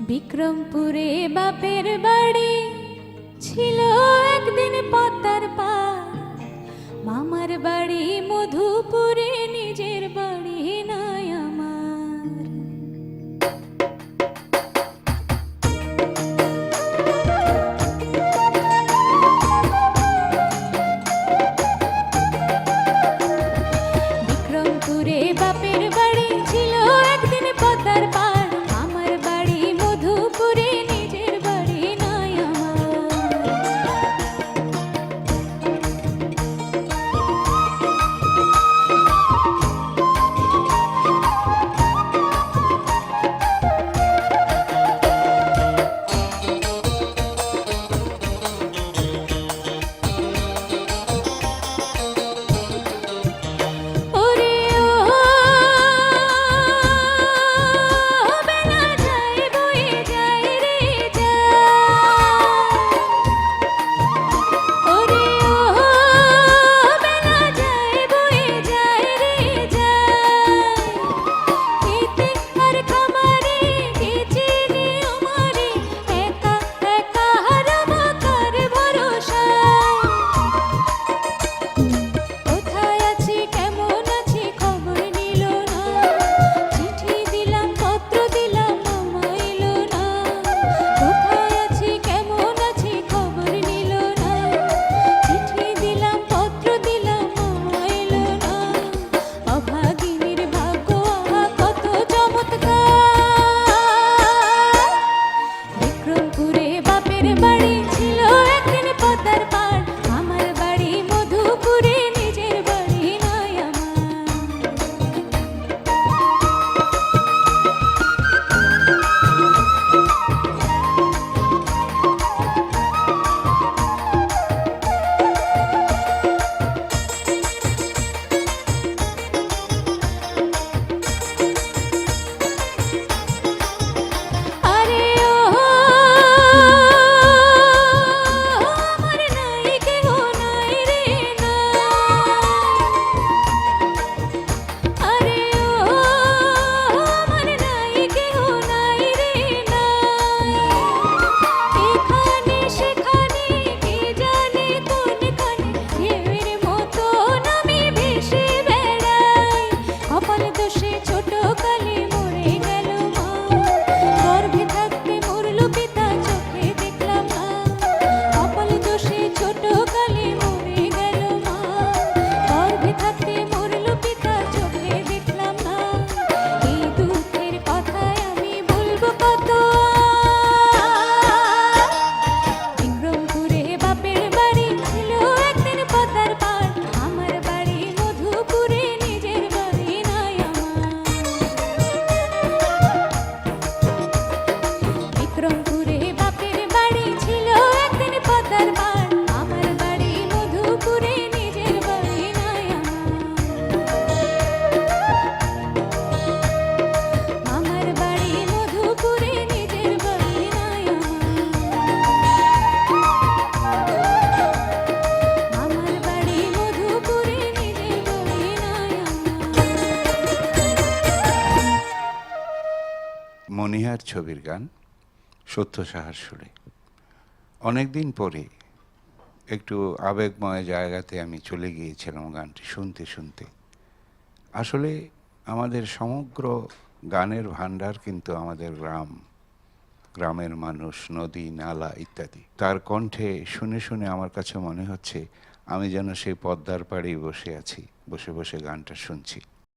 বিক্রমপুরে বাপের বাড়ি ছিল একদিন পদ্মার পার, মামার বাড়ি মধুপুরে, নিজের বাড়ি নাই আমার। বিক্রমপুরে বাপের বাড়ি ছিল একদিন পদ্মার পার, মামার বাড়ি মধুপুরে, নিজের বাড়ি নাই আমার। মনিহার ছবির গান, সত্য সাহার সুরে। অনেকদিন পরে একটু আবেগময় জায়গাতে আমি চলে গিয়েছিলাম গানটি শুনতে শুনতে। আসলে আমাদের সমগ্র গানের ভান্ডার কিন্তু আমাদের গ্রামের মানুষ, নদী, নালা ইত্যাদি। তার কণ্ঠে শুনে শুনে আমার কাছে মনে হচ্ছে আমি যেন সেই পদ্মার পাড়েই বসে আছি, বসে বসে গানটা শুনছি।